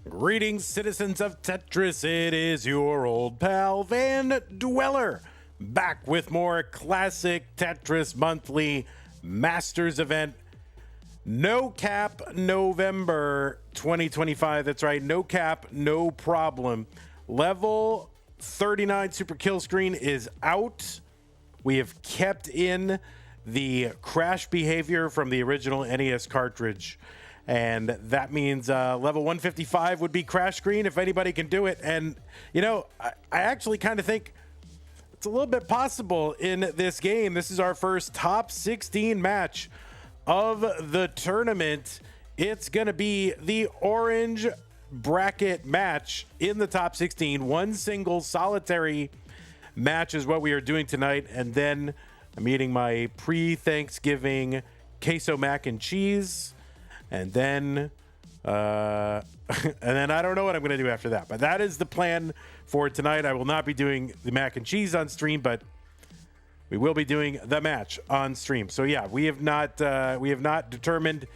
Greetings, citizens of Tetris. It is your old pal Van Dweller, back with more classic Tetris monthly Masters event. No cap November 2025. That's right, no cap, no problem. Level 39 super kill screen is out. We have kept in the crash behavior from the original NES cartridge. And that means level 155 would be crash screen if anybody can do it. And, you know, I actually kind of think it's a little bit possible in this game. This is our first top 16 match of the tournament. It's going to be the orange bracket match in the top 16. One single solitary match is what we are doing tonight. And then I'm eating my pre-Thanksgiving queso mac and cheese. And then I don't know what I'm going to do after that. But that is the plan for tonight. I will not be doing the mac and cheese on stream, but we will be doing the match on stream. So yeah, we have not determined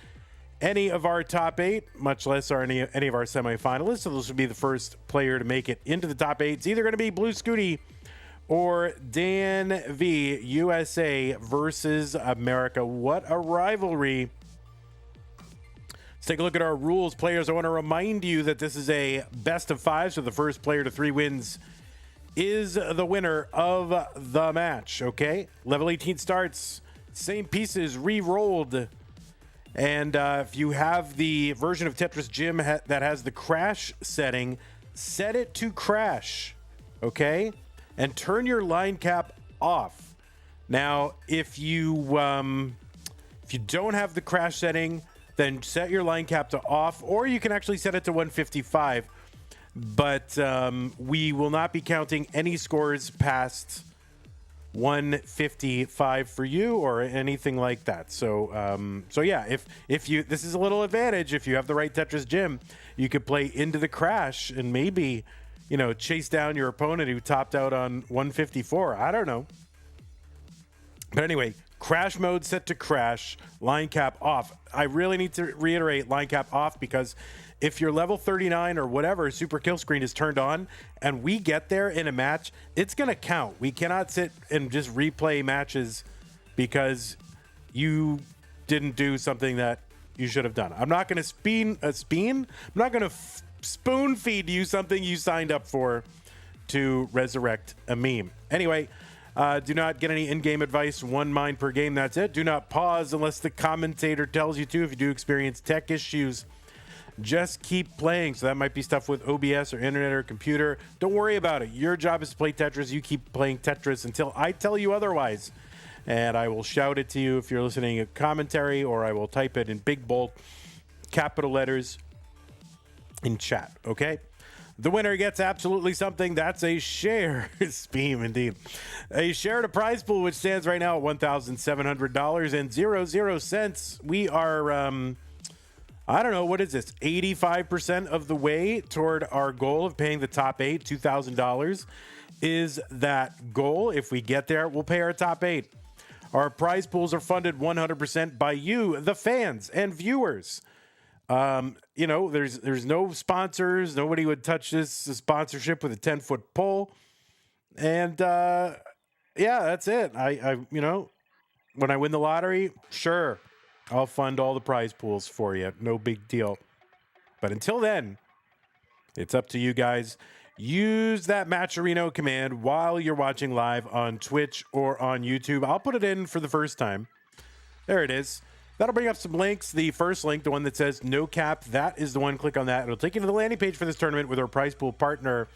any of our top 8, much less any of our semifinalists. So this will be the first player to make it into the top 8. It's either going to be Bluescuti or Danv, USA versus America. What a rivalry. Let's take a look at our rules. Players, I want to remind you that this is a best of 5, so the first player to 3 wins is the winner of the match, okay? Level 18 starts, same pieces re-rolled. And if you have the version of Tetris Gym that has the crash setting, set it to crash, okay? And turn your line cap off. Now, if you don't have the crash setting, then set your line cap to off, or you can actually set it to 155. But we will not be counting any scores past 155 for you or anything like that. So yeah, if you, this is a little advantage. If you have the right Tetris Gym, you could play into the crash and maybe, you know, chase down your opponent who topped out on 154. I don't know. But anyway, crash mode set to crash, line cap off. I really need to reiterate line cap off, because if your level 39 or whatever super kill screen is turned on and we get there in a match, it's going to count. We cannot sit and just replay matches because you didn't do something that you should have done. I'm not going to I'm not going to spoon feed you something you signed up for to resurrect a meme. Anyway, do not get any in-game advice. 1 mind per game. That's it. Do not pause unless the commentator tells you to. If you do experience tech issues, just keep playing. So that might be stuff with OBS or internet or computer. Don't worry about it. Your job is to play Tetris. You keep playing Tetris until I tell you otherwise. And I will shout it to you if you're listening to commentary, or I will type it in big, bold, capital letters in chat. Okay? The winner gets absolutely something. That's a share. Speam, indeed. A share at a prize pool, which stands right now at $1,700.00. We are, I don't know, what is this? 85% of the way toward our goal of paying the top 8. $2,000 is that goal. If we get there, we'll pay our top 8. Our prize pools are funded 100% by you, the fans and viewers. You know, there's no sponsors. Nobody would touch this sponsorship with a 10-foot pole. And yeah, that's it. I you know, when I win the lottery, sure, I'll fund all the prize pools for you. No big deal. But until then, it's up to you guys. Use that Matcherino command while you're watching live on Twitch or on YouTube. I'll put it in for the first time. There it is. That'll bring up some links. The first link, the one that says no cap, that is the one. Click on that. It'll take you to the landing page for this tournament with our prize pool partner,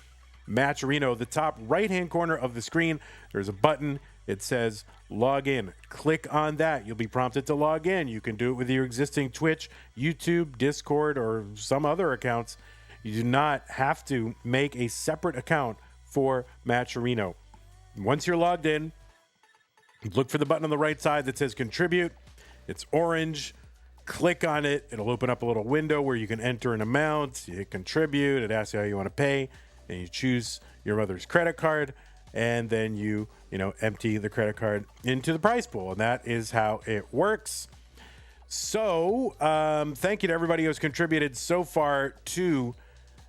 Matcherino. The top right-hand corner of the screen, there's a button. It says log in. Click on that. You'll be prompted to log in. You can do it with your existing Twitch, YouTube, Discord, or some other accounts. You do not have to make a separate account for Matcherino. Once you're logged in, look for the button on the right side that says contribute. It's orange. Click on it. It'll open up a little window where you can enter an amount. You hit contribute. It asks you how you want to pay. And you choose your mother's credit card. And then you empty the credit card into the prize pool. And that is how it works. So thank you to everybody who's contributed so far to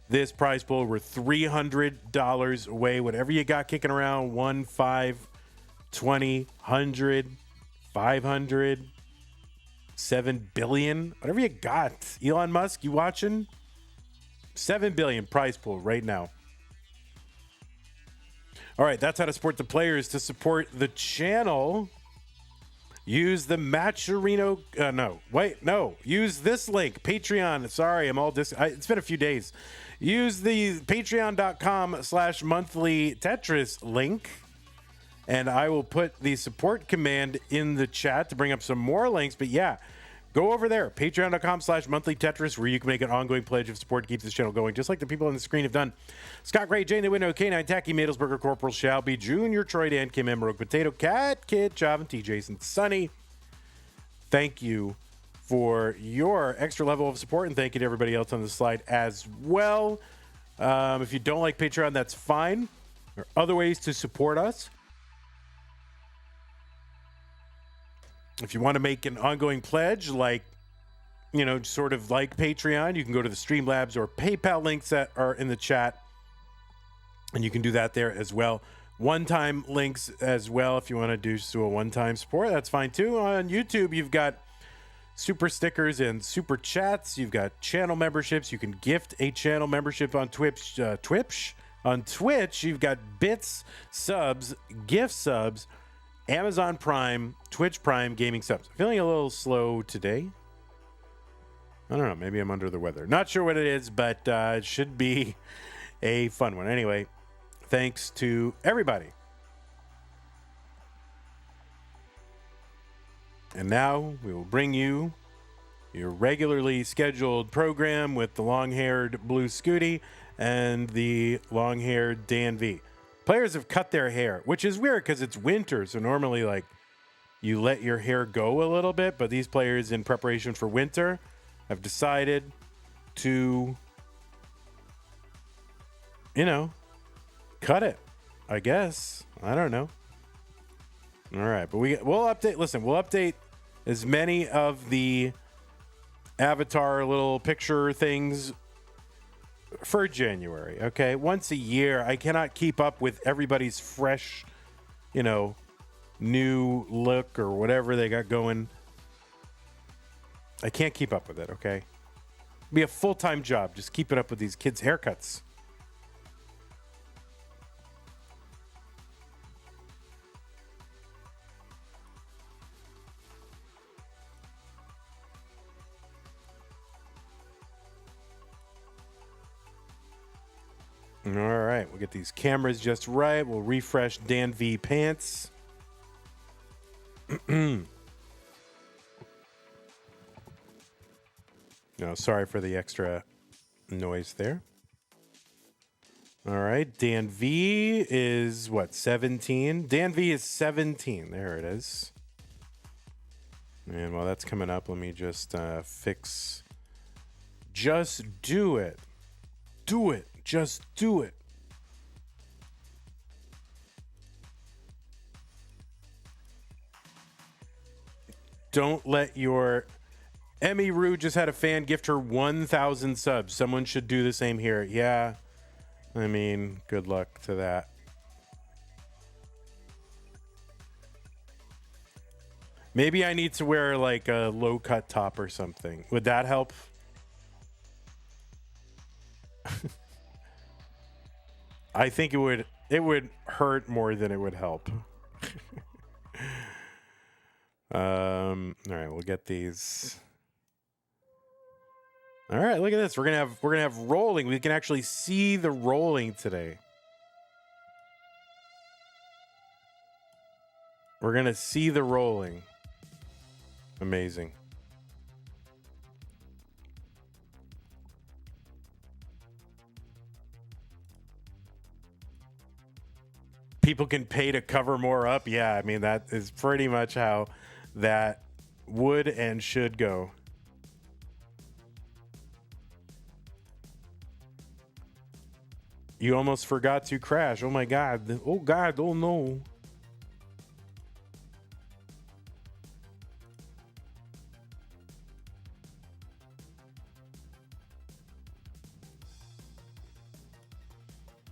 this prize pool. We're $300 away. Whatever you got kicking around, 1, 5, 20, 100, 500, 7 billion, whatever you got. Elon Musk, you watching? 7 billion prize pool right now. All right, that's how to support the players. To support the channel, use the Matcherino. Use this link, Patreon. Sorry, it's been a few days. Use the patreon.com/monthly Tetris link, and I will put the support command in the chat to bring up some more links. But yeah, go over there, patreon.com/monthly Tetris, where you can make an ongoing pledge of support to keep this channel going, just like the people on the screen have done. Scott Gray, Jane the Window, K9, Tacky, Madelsberger, Corporal Shelby, Junior, Troy, Dan, Kim, M, Rogue, Potato, Cat, Kid, Javin, T, Jason, Sunny. Thank you for your extra level of support, and thank you to everybody else on the slide as well. If you don't like Patreon, that's fine. There are other ways to support us. If you want to make an ongoing pledge, like, sort of like Patreon, you can go to the Streamlabs or PayPal links that are in the chat, and you can do that there as well. One-time links as well. If you want to do a one-time support, that's fine too. On YouTube, you've got super stickers and super chats. You've got channel memberships. You can gift a channel membership on Twitch. On Twitch, you've got bits, subs, gift subs, Amazon Prime, Twitch Prime, gaming subs. Feeling a little slow today. I don't know. Maybe I'm under the weather. Not sure what it is, but it should be a fun one. Anyway, thanks to everybody. And now we will bring you your regularly scheduled program with the long-haired Bluescuti and the long-haired Danv. Players have cut their hair, which is weird because it's winter. So normally, you let your hair go a little bit. But these players, in preparation for winter, have decided to, cut it, I guess. I don't know. All right, but we'll update. Listen, we'll update as many of the avatar little picture things for January, okay? Once a year. I cannot keep up with everybody's fresh, new look or whatever they got going. I can't keep up with it, okay? Be a full-time job just keeping up with these kids' haircuts. All right, we'll get these cameras just right. We'll refresh Danv pants. No, sorry for the extra noise there. All right, Danv is what, 17? Danv is 17. There it is. And while that's coming up, let me just fix. Just do it. Do it. Just do it. Don't let your... Emmy Rue just had a fan gift her 1,000 subs. Someone should do the same here. Yeah. I mean, good luck to that. Maybe I need to wear a low-cut top or something. Would that help? I think it would hurt more than it would help. All right, we'll get these. All right, look at this. We're gonna have rolling. We can actually see the rolling today. We're gonna see the rolling. Amazing. People can pay to cover more up. Yeah, I mean, that is pretty much how that would and should go. You almost forgot to crash. Oh my God. Oh God. Oh no.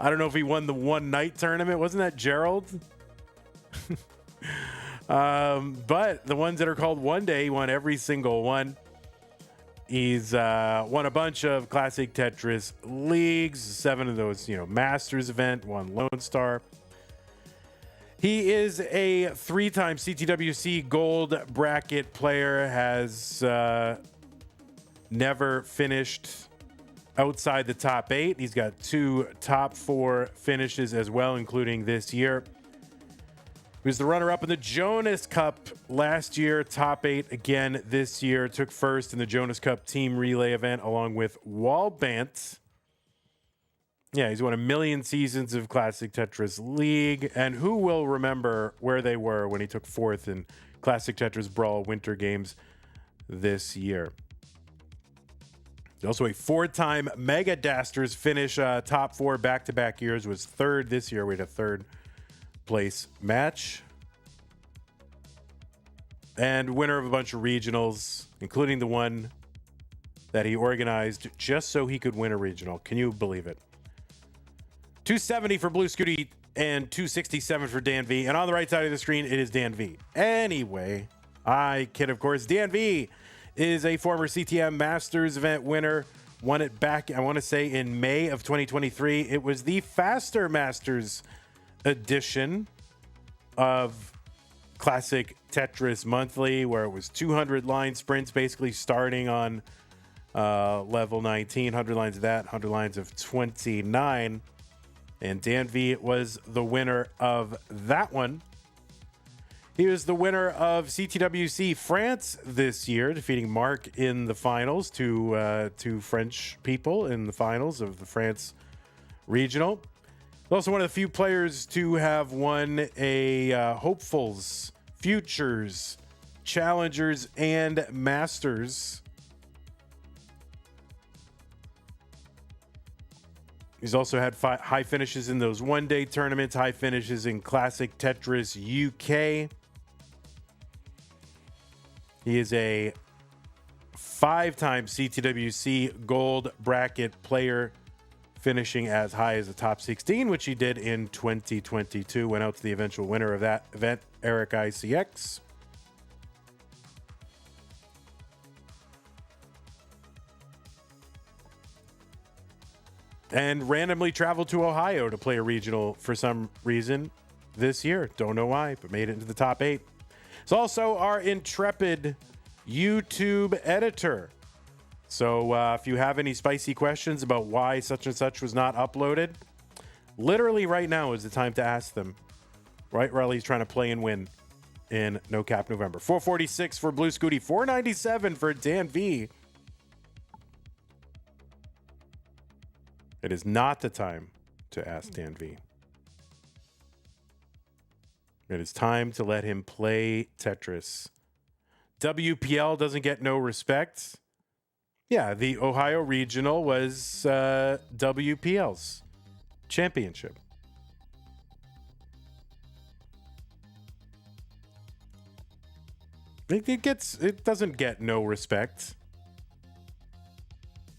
I don't know if he won the one night tournament. Wasn't that Gerald? But the ones that are called one day, he won every single one. He's won a bunch of classic Tetris leagues, 7 of those, Masters event, 1 Lone Star. He is a 3-time CTWC gold bracket player, has never finished outside the top 8. He's got 2 top 4 finishes as well, including this year. He was the runner-up in the Jonas Cup last year, top 8 again this year. Took first in the Jonas Cup team relay event along with Walbant. Yeah, he's won 1 million seasons of Classic Tetris League. And who will remember where they were when he took 4th in Classic Tetris Brawl Winter Games this year? He's also a 4-time Mega Dasters finish, top 4 back-to-back years, was 3rd this year. We had a 3rd place match. And winner of a bunch of regionals, including the one that he organized just so he could win a regional. Can you believe it? 270 for Bluescuti and 267 for Danv. And on the right side of the screen, it is Danv. Anyway, I kid, of course. Danv is a former CTM Masters event winner. Won it back, I want to say, in May of 2023. It was the Faster Masters edition of Classic Tetris Monthly, where it was 200 line sprints, basically starting on level 19, 100 lines of that, 100 lines of 29. And Danv was the winner of that one. He was the winner of CTWC France this year, defeating Mark in the finals, two French people in the finals of the France regional. Also one of the few players to have won a Hopefuls, Futures, Challengers, and Masters. He's also had high finishes in those one-day tournaments, high finishes in Classic Tetris UK. He is a 5-time CTWC gold bracket player, finishing as high as the top 16, which he did in 2022. Went out to the eventual winner of that event, Eric ICX. And randomly traveled to Ohio to play a regional for some reason this year. Don't know why, but made it into the top 8. It's also our intrepid YouTube editor. So if you have any spicy questions about why such and such was not uploaded, literally right now is the time to ask them. Right, Riley's trying to play and win in No Cap November. 446 for Bluescuti, 497 for Danv. It is not the time to ask Danv. It is time to let him play Tetris. WPL doesn't get no respect. Yeah, the Ohio Regional was WPL's championship. It doesn't get no respect.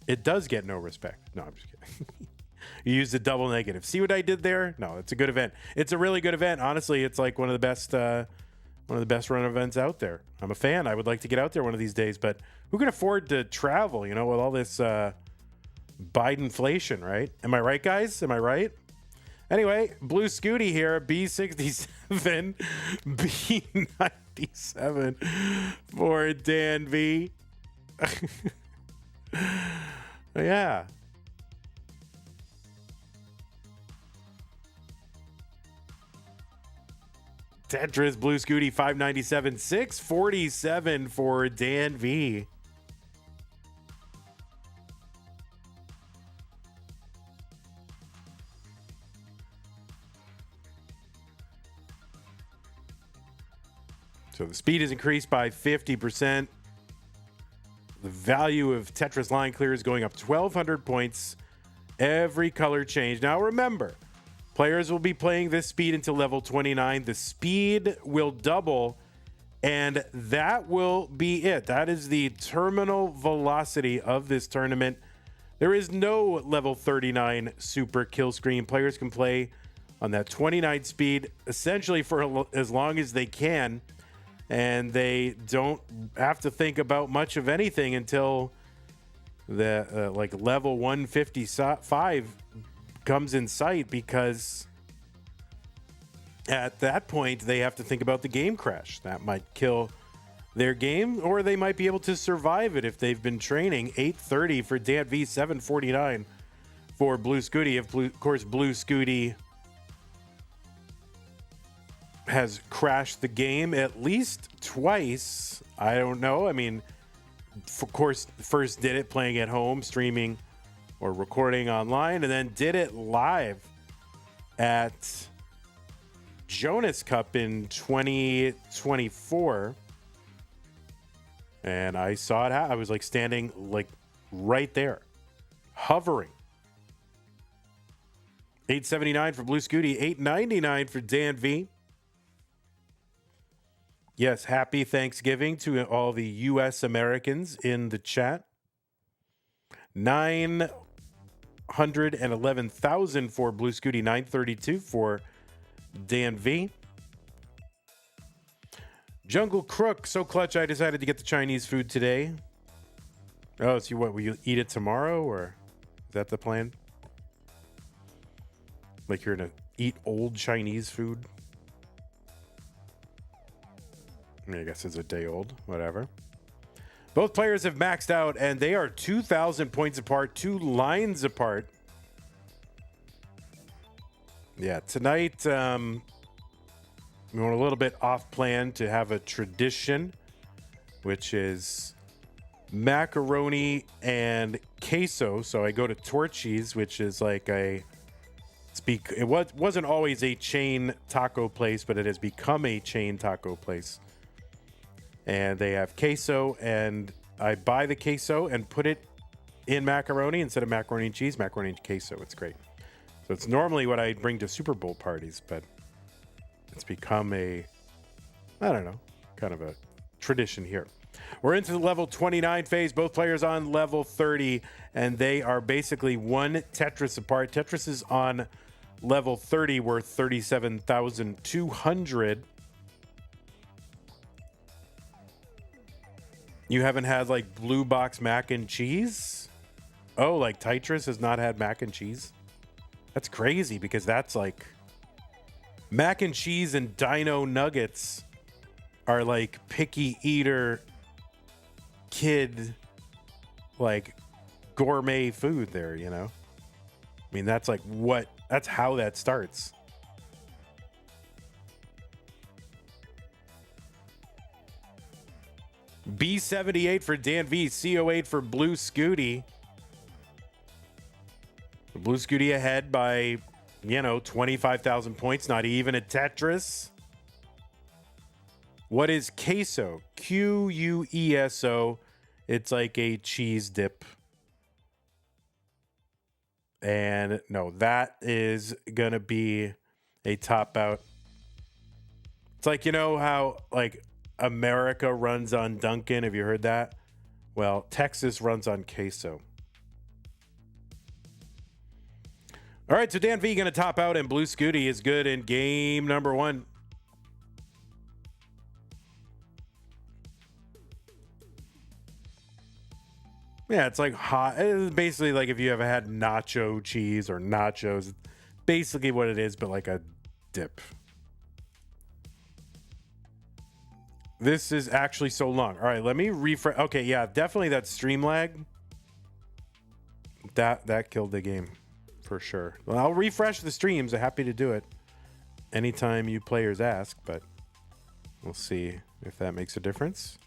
It does get no respect. No, I'm just kidding. You used a double negative. See what I did there? No, it's a good event. It's a really good event. Honestly, it's like one of the best run events out there. I'm a fan. I would like to get out there one of these days, but who can afford to travel, with all this Bidenflation, right? Am I right, guys? Am I right? Anyway, Bluescuti here, B67, B97 for Danv. Yeah. Tetris, Bluescuti, 597, 647 for Danv. So the speed is increased by 50%. The value of Tetris line clear is going up 1,200 points every color change. Now remember, players will be playing this speed until level 29. The speed will double, and that will be it. That is the terminal velocity of this tournament. There is no level 39 super kill screen. Players can play on that 29 speed essentially for as long as they can, and they don't have to think about much of anything until the like level 155 comes in sight, because at that point they have to think about the game crash. That might kill their game, or they might be able to survive it if they've been training. 830 for Danv, 749 for Bluescuti. Of course, Bluescuti has crashed the game at least twice. I don't know. I mean, of course, first did it playing at home, streaming or recording online, and then did it live at Jonas Cup in 2024. And I saw it. I was like standing like right there, hovering. 879 for Bluescuti, 899 for Danv. Yes, happy Thanksgiving to all the U.S. Americans in the chat. 911,000 for Bluescuti, 932 for Danv. Jungle Crook, so clutch, I decided to get the Chinese food today. Oh, so what, will you eat it tomorrow, or is that the plan? Like you're gonna eat old Chinese food? I mean, I guess it's a day old, whatever. Both players have maxed out, and they are 2,000 points apart, 2 lines apart. Yeah, tonight, we went a little bit off plan to have a tradition, which is macaroni and queso. So I go to Torchy's, which is like it wasn't always a chain taco place, but it has become a chain taco place. And they have queso, and I buy the queso and put it in macaroni instead of macaroni and cheese, macaroni and queso. It's great. So it's normally what I bring to Super Bowl parties, but it's become I don't know, kind of a tradition here. We're into the level 29 phase. Both players on level 30, and they are basically one Tetris apart. Tetris is on level 30, worth 37,200. You haven't had like blue box mac and cheese? Oh, like Tetris has not had mac and cheese? That's crazy, because that's like mac and cheese and dino nuggets are like picky eater kid, like gourmet food there, you know? I mean, that's like that's how that starts. B78 for Danv, CO8 for Bluescuti. Bluescuti ahead by 25,000 points, not even a Tetris. What is queso? Queso. It's like a cheese dip. And no, that is going to be a top out. It's like, how like America runs on Dunkin'. Have you heard that? Well, Texas runs on queso. All right, so Danv going to top out, and Bluescuti is good in game number 1. Yeah, it's like hot. It's basically like if you ever had nacho cheese or nachos. Basically what it is, but like a dip. This is actually so long. All right, let me refresh. Okay, yeah, definitely that stream lag. That killed the game for sure. Well, I'll refresh the streams. I'm happy to do it anytime you players ask, but we'll see if that makes a difference.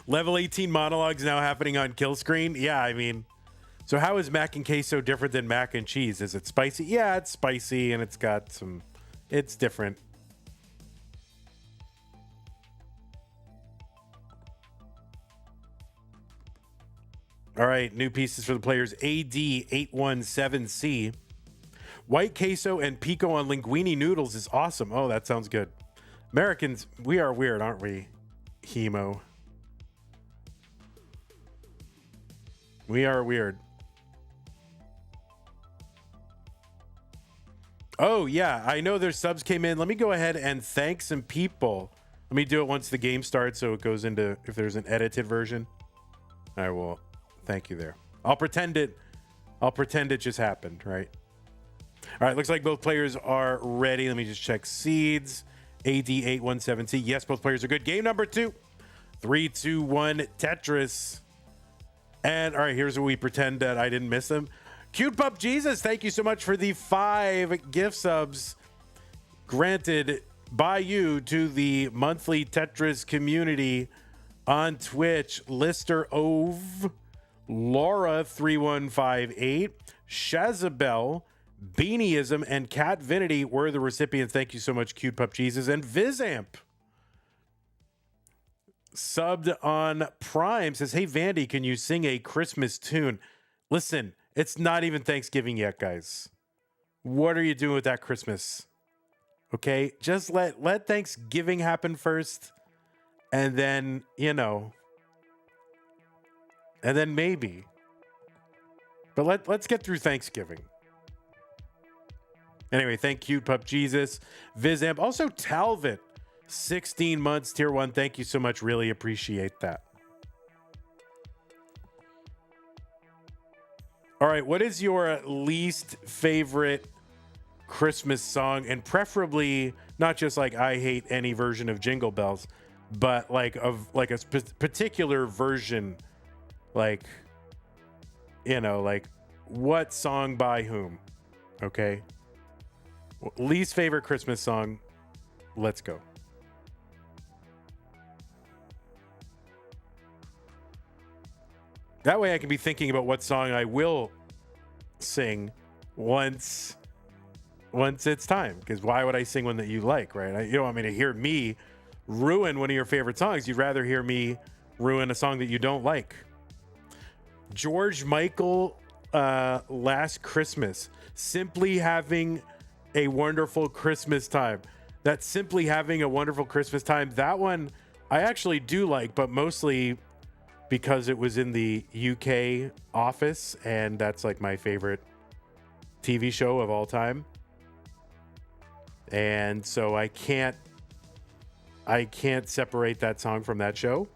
Level 18 monologues now happening on kill screen. Yeah, I mean, so how is mac and queso different than mac and cheese? Is it spicy? Yeah, it's spicy, and it's different. All right, new pieces for the players. AD817C. White queso and pico on linguine noodles is awesome. Oh, that sounds good. Americans, we are weird, aren't we? Hemo. We are weird. Oh, yeah. I know there's subs came in. Let me go ahead and thank some people. Let me do it once the game starts so it goes into, if there's an edited version. I will thank you there. I'll pretend it just happened, right? All right, looks like both players are ready. Let me just check seeds. AD817C. Yes, both players are good. Game number 2. 3, 2, 1, Tetris. And all right, here's where we pretend that I didn't miss them. Cute Pup Jesus, thank you so much for the 5 gift subs granted by you to the monthly Tetris community on Twitch. Lister Ove, Laura3158, Shazabel, Beanieism, and Cat Vinity were the recipients. Thank you so much, Cute Pup Jesus. And Vizamp subbed on Prime, says, hey, Vandy, can you sing a Christmas tune? Listen, it's not even Thanksgiving yet, guys. What are you doing with that Christmas? Okay, just let Thanksgiving happen first, and then, you know, and then maybe. But let's get through Thanksgiving. Anyway, thank Cute Pup Jesus, Vizamp, also Talvit, 16 months, tier 1. Thank you so much. Really appreciate that. All right, what is your least favorite Christmas song? And preferably not just like I hate any version of Jingle Bells, but like of like a particular version, like, you know, like what song by whom? Okay. Least favorite Christmas song. Let's go. That way I can be thinking about what song I will sing once it's time. Because why would I sing one that you like, right? You don't want me to hear me ruin one of your favorite songs. You'd rather hear me ruin a song that you don't like. George Michael, Last Christmas. Simply having a wonderful Christmas time. That Simply Having a Wonderful Christmas Time. That one I actually do like, but mostly because it was in the UK office, and that's like my favorite TV show of all time. And so I can't separate that song from that show.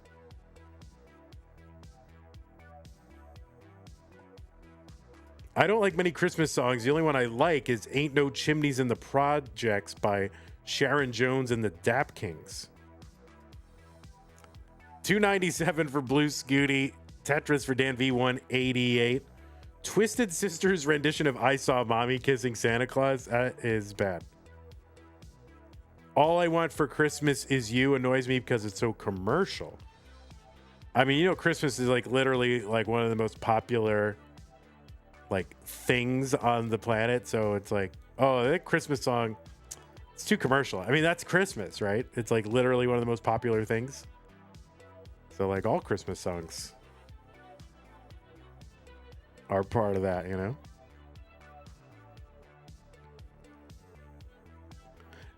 I don't like many Christmas songs. The only one I like is Ain't No Chimneys in the Projects by Sharon Jones and the Dap Kings. 297 for Bluescuti. Tetris for Danv 188. Twisted Sister's rendition of I Saw Mommy Kissing Santa Claus. That is bad. All I Want for Christmas Is You annoys me because it's so commercial. I mean, you know, Christmas is like literally like one of the most popular like things on the planet. So it's like, oh, that Christmas song, it's too commercial. I mean, that's Christmas, right? It's like literally one of the most popular things. So like all Christmas songs are part of that, you know?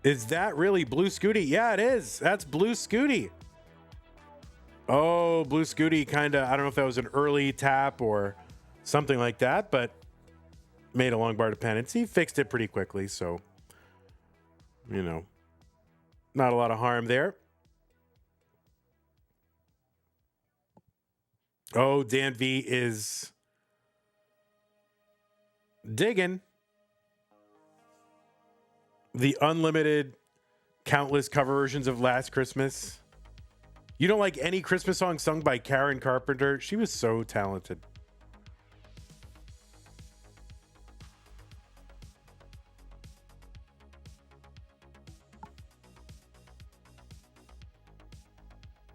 Is that really Bluescuti? Yeah, it is. That's Bluescuti. Oh, Bluescuti kind of, I don't know if that was an early tap or something like that, but made a long bar dependency, fixed it pretty quickly. So, you know, not a lot of harm there. Oh, Danv is digging the unlimited, countless cover versions of Last Christmas. You don't like any Christmas song sung by Karen Carpenter? She was so talented.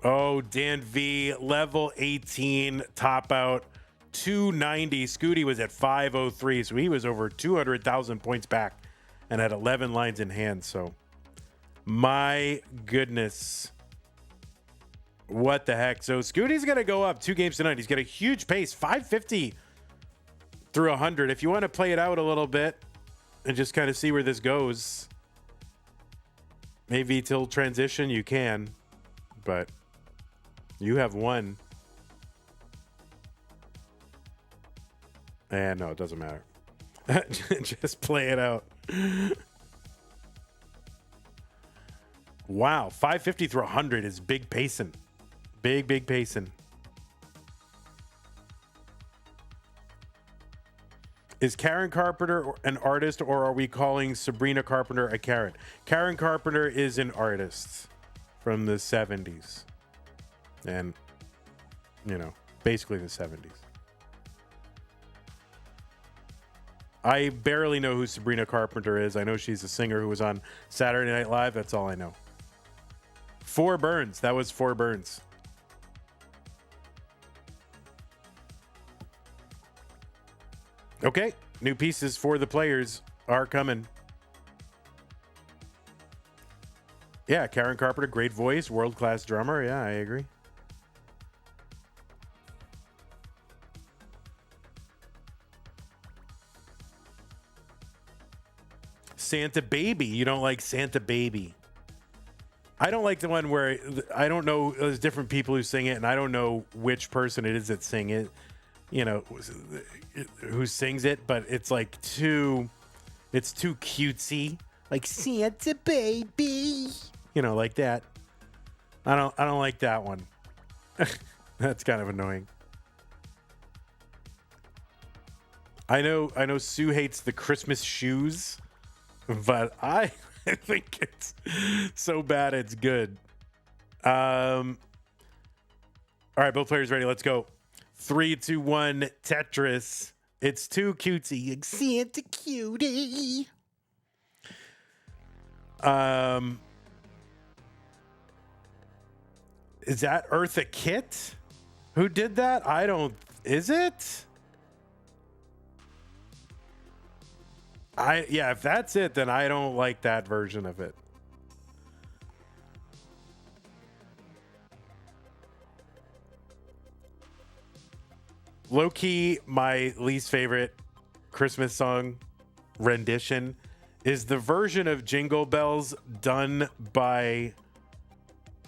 Oh, Danv, level 18, top out, 290. Scooty was at 503, so he was over 200,000 points back and had 11 lines in hand. So, my goodness. What the heck? So, Scooty's going to go up 2 games tonight. He's got a huge pace, 550 through 100. If you want to play it out a little bit and just kind of see where this goes, maybe till transition you can, but you have won. And no, it doesn't matter. Just play it out. Wow, 550 through 100 is big pacing. Big pacing. Is Karen Carpenter an artist, or are we calling Sabrina Carpenter a Karen? Karen Carpenter is an artist from the 70s. And, you know, basically the 70s. I barely know who Sabrina Carpenter is. I know she's a singer who was on Saturday Night Live. That's all I know. 4 Burns. That was 4 Burns. Okay. New pieces for the players are coming. Yeah, Karen Carpenter, great voice, world-class drummer. Yeah, I agree. Santa Baby. You don't like Santa Baby. I don't like the one where I don't know. There's different people who sing it, and I don't know which person it is that sing it. You know, who sings it, but it's like it's too cutesy. Like Santa Baby. You know, like that. I don't like that one. That's kind of annoying. I know Sue hates the Christmas shoes, but I think it's so bad it's good. All right, both players ready. Let's go. 3, 2, 1, Tetris. It's too cutesy. Santa cutie. Is that Eartha Kitt? Who did that? Is it? Yeah, if that's it, then I don't like that version of it. Low-key, my least favorite Christmas song rendition is the version of Jingle Bells done by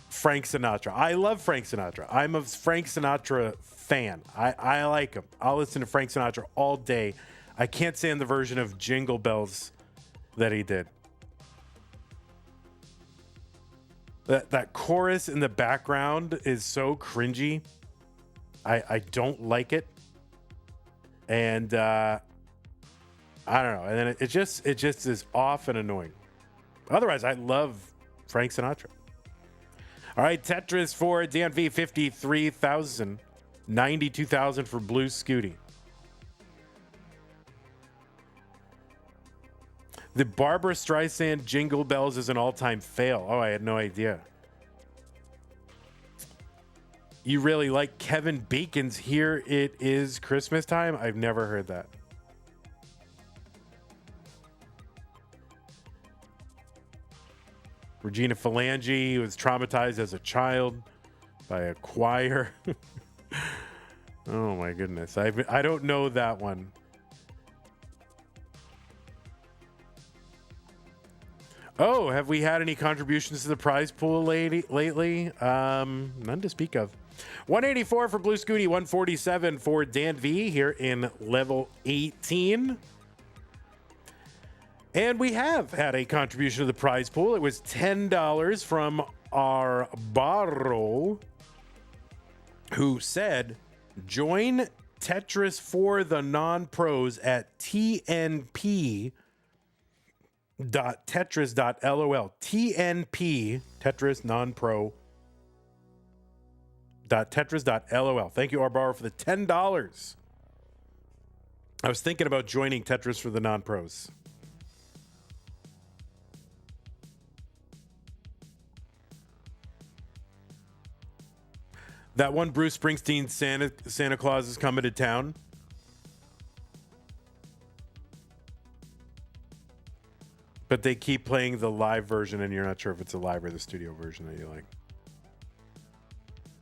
Frank Sinatra. I love Frank Sinatra. I'm a Frank Sinatra fan. I like him. I'll listen to Frank Sinatra all day. I can't stand the version of Jingle Bells that he did. That chorus in the background is so cringy. I don't like it. And I don't know. And then it just is off and annoying. Otherwise, I love Frank Sinatra. All right, Tetris for Danv, 53,000. 92,000 for Bluescuti. The Barbara Streisand Jingle Bells is an all-time fail. Oh, I had no idea. You really like Kevin Bacon's Here It Is Christmas Time? I've never heard that. Regina Phalange was traumatized as a child by a choir. Oh my goodness. I don't know that one. Oh, have we had any contributions to the prize pool lately? None to speak of. 184 for Bluescuti, 147 for Danv here in level 18. And we have had a contribution to the prize pool. It was $10 from our Barro, who said, join Tetris for the non-pros at tnp.tetris.lol. TNP, Tetris non-pro. .tetris.lol. Thank you, Arbaro, for the $10. I was thinking about joining Tetris for the non-pros. That one Bruce Springsteen Santa Claus is coming to town. But they keep playing the live version, and you're not sure if it's a live or the studio version that you like.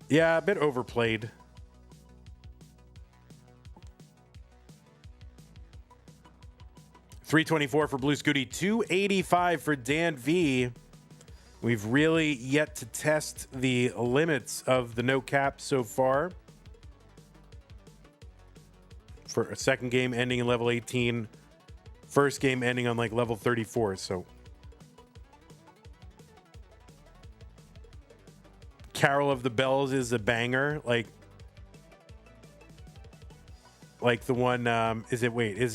Yeah, a bit overplayed. $324 for Bluescuti, $285 for Danv. We've really yet to test the limits of the no cap so far. for a second game ending in level 18, first game ending on like level 34. So Carol of the Bells is a banger. Like the one, is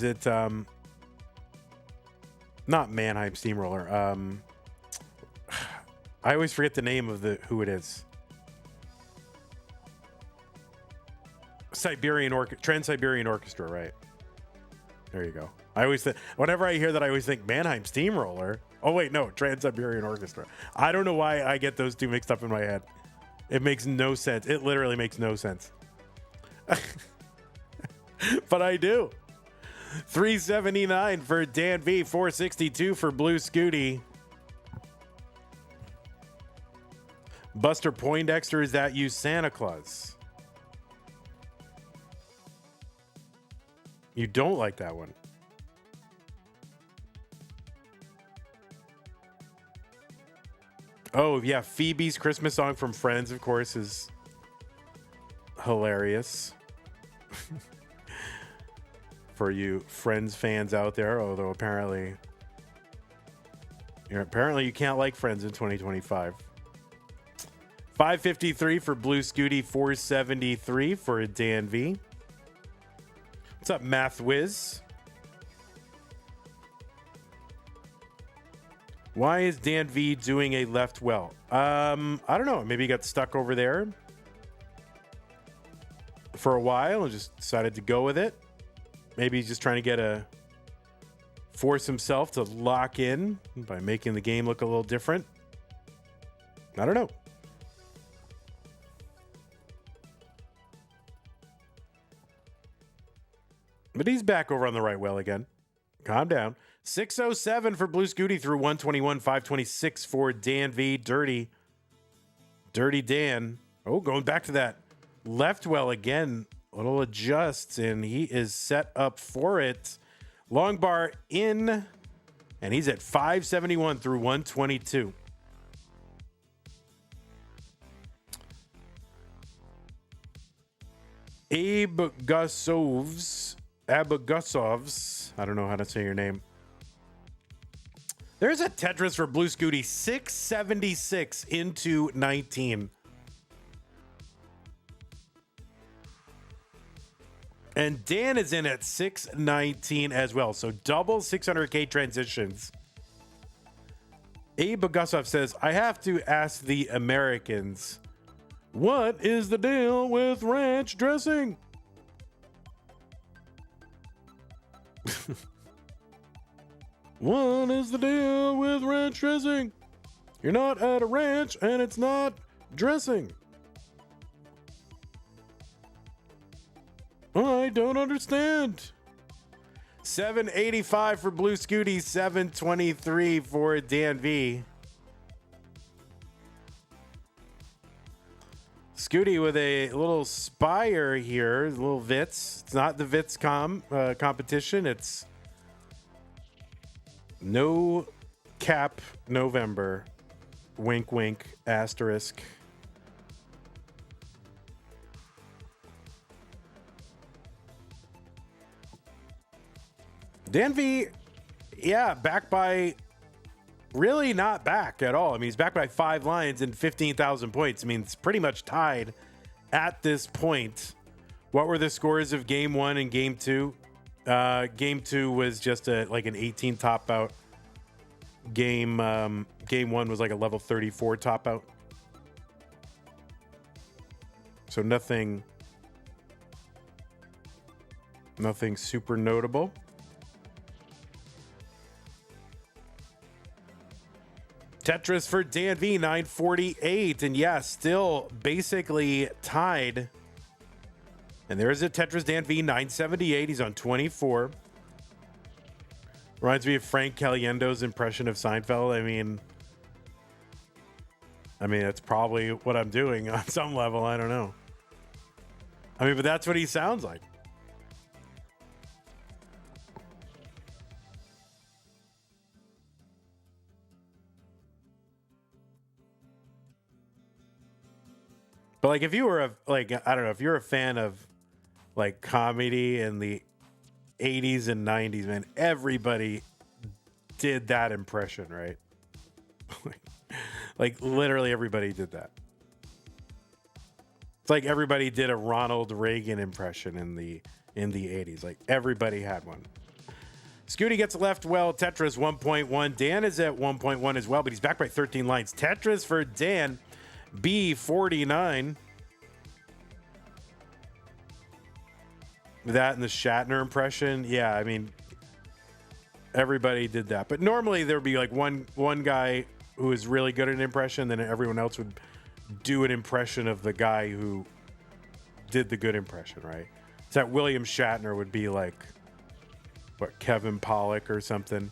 it not Mannheim Steamroller. I always forget the name of who it is. Trans-Siberian Orchestra, right? There you go. I always think, whenever I hear that, I always think Mannheim Steamroller. Oh wait, no, Trans-Siberian Orchestra. I don't know why I get those two mixed up in my head. It makes no sense. It literally makes no sense. But I do. 379 for Danv, 462 for Bluescuti. Buster Poindexter, is that you, Santa Claus? You don't like that one. Oh, yeah. Phoebe's Christmas song from Friends, of course, is hilarious. For you Friends fans out there, although apparently you can't like Friends in 2025. 553 for Bluescuti, 473 for Danv. What's up, Math Wiz? Why is Danv doing a left well? I don't know. Maybe he got stuck over there for a while and just decided to go with it. Maybe he's just trying to force himself to lock in by making the game look a little different. I don't know. But he's back over on the right well again. Calm down. 607 for Bluescuti through 121, 526 for Danv. Dirty Dan. Oh, going back to that left well again. Little adjusts, and he is set up for it. Long bar in, and he's at 571 through 122. Abagusovs. I don't know how to say your name. There's a Tetris for Bluescuti, 676 into 19. And Dan is in at 619 as well. So double 600K transitions. Abe Agusov says, I have to ask the Americans, what is the deal with ranch dressing? What is the deal with ranch dressing? You're not at a ranch and it's not dressing. I don't understand. 785 for Bluescuti, 723 for Danv. Scooty with a little spire here, a little Vits. It's not the Vits competition. It's no cap November. Wink, wink, asterisk. Danv, yeah, back by really not back at all. I mean, he's back by 5 lines and 15,000 points. I mean, it's pretty much tied at this point. What were the scores of game 1 and game 2? Game 2 was just like an 18 top out. Game 1 was like a level 34 top out. So nothing super notable. Tetris for Danv, 948. And yeah, still basically tied. And there's a Tetris Danv, 978. He's on 24. Reminds me of Frank Caliendo's impression of Seinfeld. I mean, that's probably what I'm doing on some level. I don't know. I mean, but that's what he sounds like. But like, if you were I don't know, if you're a fan of like comedy and the 80s and 90s, man, everybody did that impression, right? Like literally everybody did that. It's like everybody did a Ronald Reagan impression in the 80s. Like everybody had one. Scooty gets left well. Tetris 1.1. Dan is at 1.1 as well, but he's back by 13 lines. Tetris for Dan, B49. That and the Shatner impression. Yeah, I mean, everybody did that. But normally there'd be like one guy who is really good at an impression, then everyone else would do an impression of the guy who did the good impression, right? So that William Shatner would be like, what, Kevin Pollak or something.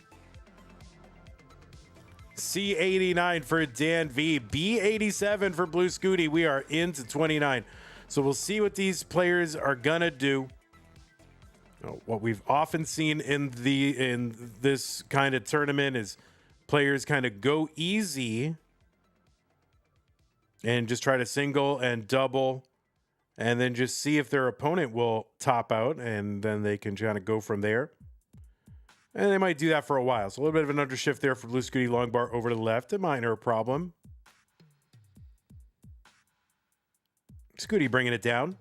C89 for Dan V. B87 for Bluescuti. We are into 29. So we'll see what these players are gonna do. What we've often seen in this kind of tournament is players kind of go easy and just try to single and double and then just see if their opponent will top out, and then they can kind of go from there. And they might do that for a while. So a little bit of an undershift there for Bluescuti. Long bar over to the left. A minor problem. Scooty bringing it down.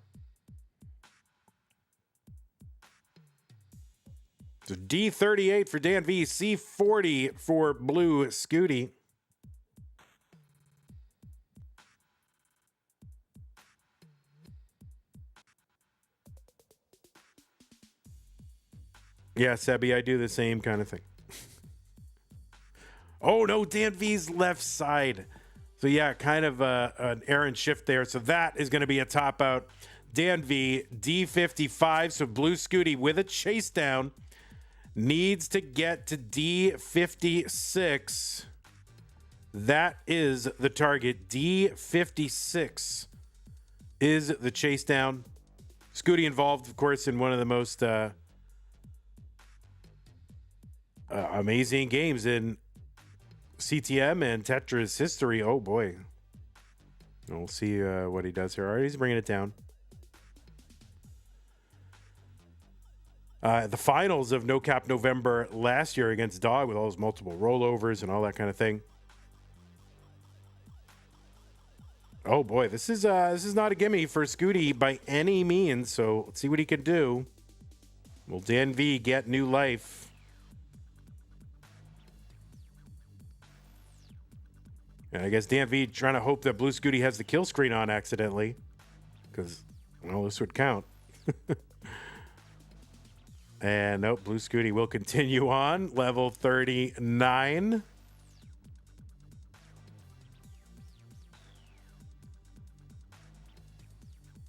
So D38 for Dan V, C40 for Bluescuti. Yeah, Sebi, I do the same kind of thing. Oh no, Dan V's left side. So yeah, kind of an errant shift there. So that is going to be a top out. Dan V, D55. So Bluescuti with a chase down. Needs to get to D56. That is the target. D56 is the chase down. Scooty involved, of course, in one of the most amazing games in CTM and Tetris history. Oh boy. We'll see what he does here. All right, he's bringing it down. The finals of No Cap November last year against Dog with all those multiple rollovers and all that kind of thing. Oh boy, this is not a gimme for Scooty by any means. So let's see what he can do. Will Dan V get new life? And I guess Dan V trying to hope that Bluescuti has the kill screen on accidentally, because well, this would count. And nope, Bluescuti will continue on. Level 39.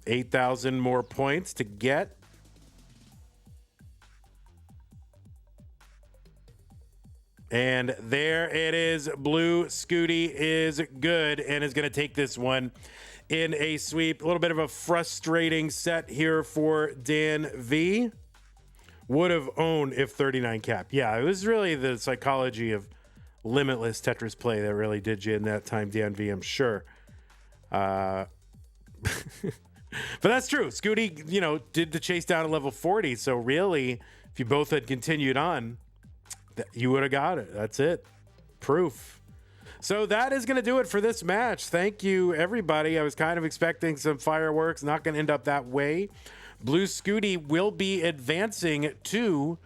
$8,000 more points to get. And there it is. Bluescuti is good and is going to take this one in a sweep. A little bit of a frustrating set here for Dan V. Would have owned if 39 cap. Yeah, it was really the psychology of limitless Tetris play that really did you in that time, Dan V, I'm sure. But that's true. Scooty, did the chase down to level 40. So really, if you both had continued on, you would have got it. That's it. Proof. So that is going to do it for this match. Thank you, everybody. I was kind of expecting some fireworks. Not going to end up that way. Bluescuti will be advancing to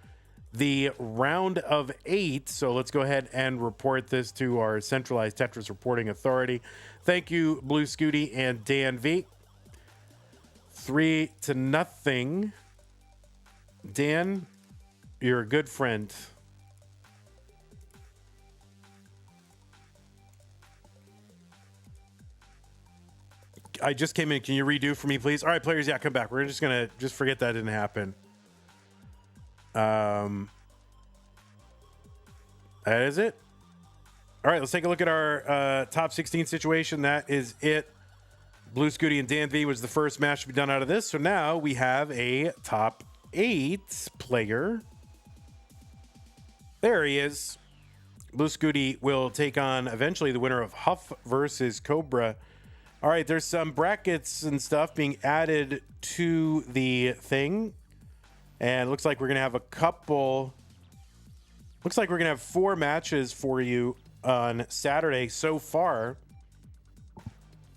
the round of 8. So let's go ahead and report this to our centralized Tetris reporting authority. Thank you, Bluescuti and Dan V. 3-0. Dan, you're a good friend. I just came in. Can you redo for me, please? All right, players, yeah, come back. We're just going to forget that didn't happen. That is it. All right, let's take a look at our top 16 situation. That is it. Bluescuti and Dan V was the first match to be done out of this. So now we have a top 8 player. There he is. Bluescuti will take on eventually the winner of Huff versus Cobra. All right, there's some brackets and stuff being added to the thing. And looks like we're going to have looks like we're going to have 4 matches for you on Saturday so far.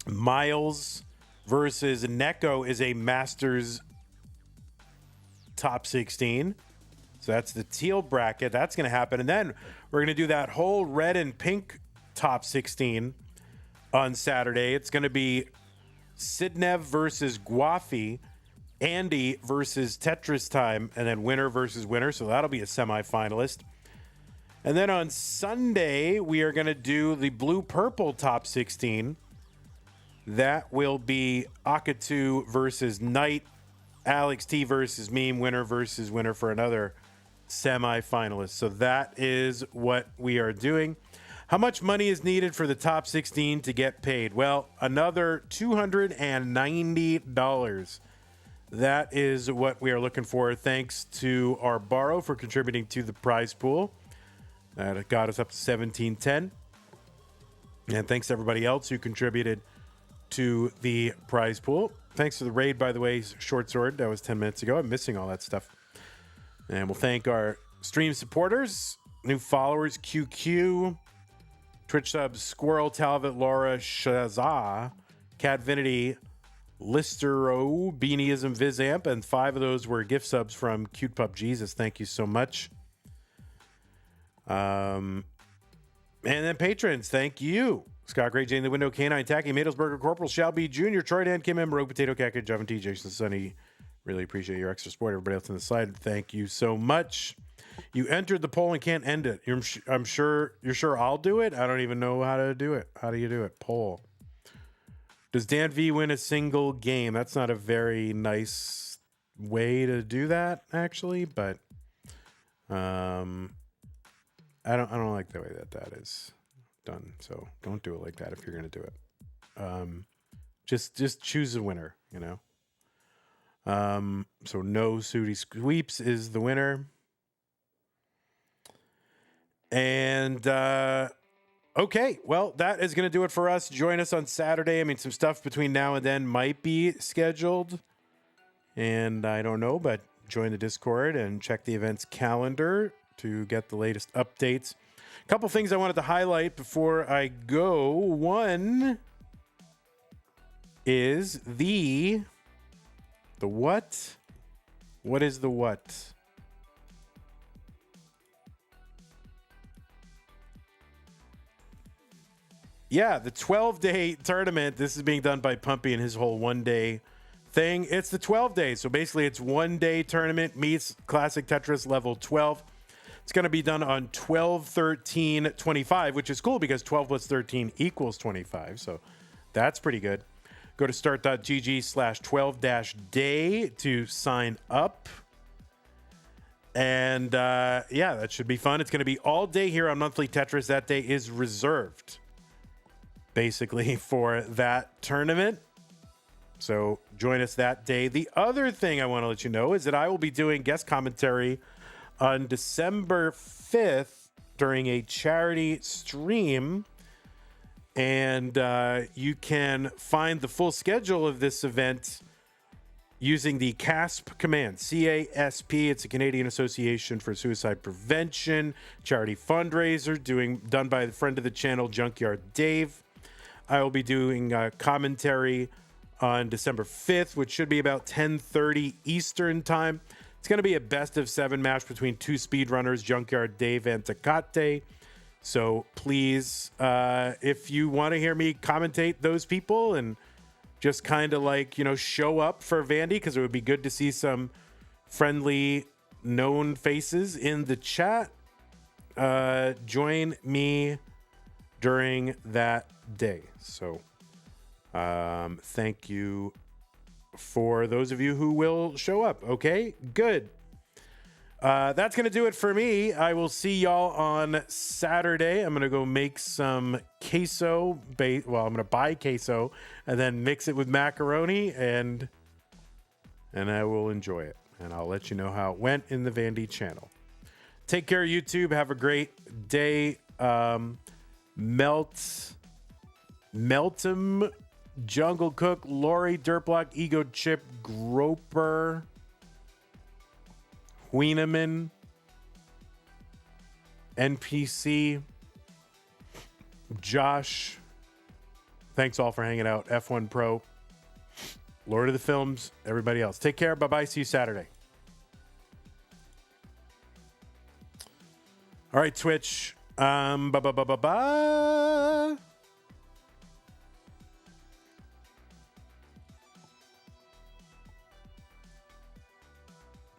Miles versus Neko is a Masters top 16. So that's the teal bracket. That's going to happen. And then we're going to do that whole red and pink top 16 on Saturday. It's going to be Sidnev versus Guafi, Andy versus Tetris Time, and then winner versus winner. So that'll be a semifinalist. And then on Sunday, we are going to do the blue-purple top 16. That will be Akatu versus Knight, Alex T versus Meme, winner versus winner for another semifinalist. So that is what we are doing. How much money is needed for the top 16 to get paid? Well, another $290. That is what we are looking for. Thanks to our borrow for contributing to the prize pool. That got us up to $17.10. And thanks to everybody else who contributed to the prize pool. Thanks to the raid, by the way, Short Sword. That was 10 minutes ago. I'm missing all that stuff. And we'll thank our stream supporters, new followers, QQ, Twitch subs, Squirrel, Talbot, Laura, Shazah, Catvinity, Listero, Beanieism, Vizamp, and 5 of those were gift subs from Cute Pup Jesus. Thank you so much. And then patrons, thank you. Scott Gray, Jane the Window, Canine, Tacky, Madelsberger, Corporal, Shelby Jr., Troy Dan, Kim M, Rogue Potato, Caca, Javin T, Jason Sunny. Really appreciate your extra support. Everybody else on the side, thank you so much. You entered the poll and can't end it. I'm sure you're sure I'll do it. I don't even know how to do it. How do you do it? Poll. Does Danv win a single game? That's not a very nice way to do that, actually, but I don't like the way that is done. So don't do it like that if you're gonna do it. Just choose a winner, you know. So no Sooty Sweeps is the winner. And okay, well, that is going to do it for us. Join us on Saturday. I mean, some stuff between now and then might be scheduled, and I don't know, but join the Discord and check the events calendar to get the latest updates. A couple things I wanted to highlight before I go. One is the what? What is the what? Yeah, the 12-day tournament. This is being done by Pumpy and his whole one-day thing. It's the 12 days. So basically, it's one-day tournament meets Classic Tetris level 12. It's going to be done on 12/13/25, which is cool because 12 plus 13 equals 25. So that's pretty good. Go to start.gg/12-day to sign up. And yeah, that should be fun. It's going to be all day here on Monthly Tetris. That day is reserved basically for that tournament. So join us that day. The other thing I want to let you know is that I will be doing guest commentary on December 5th during a charity stream. And you can find the full schedule of this event using the CASP command, CASP. It's a Canadian Association for Suicide Prevention charity fundraiser done by the friend of the channel, Junkyard Dave. I will be doing commentary on December 5th, which should be about 10:30 Eastern time. It's going to be a best of 7 match between 2 speedrunners, Junkyard Dave and Takate. So please, if you want to hear me commentate those people and just kind of like, you know, show up for Vandy, because it would be good to see some friendly, known faces in the chat, join me during that day. So thank you for those of you who will show up. Okay, good. That's going to do it for me. I will see y'all on Saturday. I'm going to go make some queso. I'm going to buy queso and then mix it with macaroni, and I will enjoy it. And I'll let you know how it went in the Vandy channel. Take care, YouTube. Have a great day. Meltem, Jungle Cook, Lori, Dirtblock, Ego Chip, Groper, Wieneman, NPC, Josh. Thanks all for hanging out. F1 Pro, Lord of the Films, everybody else. Take care. Bye-bye. See you Saturday. All right, Twitch. Ba-ba-ba-ba-ba.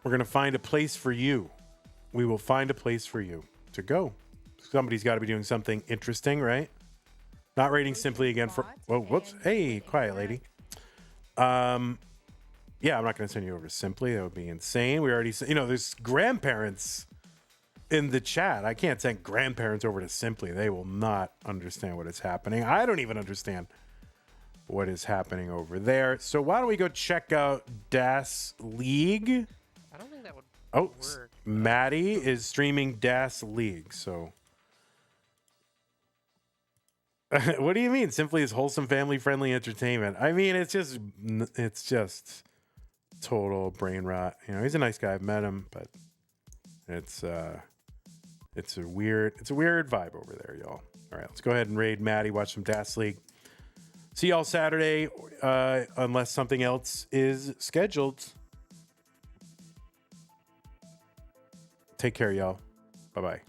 We're going to find a place for you. We will find a place for you to go. Somebody's got to be doing something interesting, right? Not rating Simply again for... Whoa, whoops. Hey, quiet lady. Yeah, I'm not going to send you over to Simply. That would be insane. We already... there's grandparents in the chat. I can't send grandparents over to Simply. They will not understand what is happening. I don't even understand what is happening over there. So why don't we go check out Das League? I don't think that would work. Maddie is streaming Das League, so... What do you mean? Simply is wholesome, family-friendly entertainment. I mean, it's just total brain rot. He's a nice guy. I've met him, but it's a weird vibe over there, y'all. All right, let's go ahead and raid Maddie, watch some Das League. See y'all Saturday, unless something else is scheduled. Take care, y'all. Bye-bye.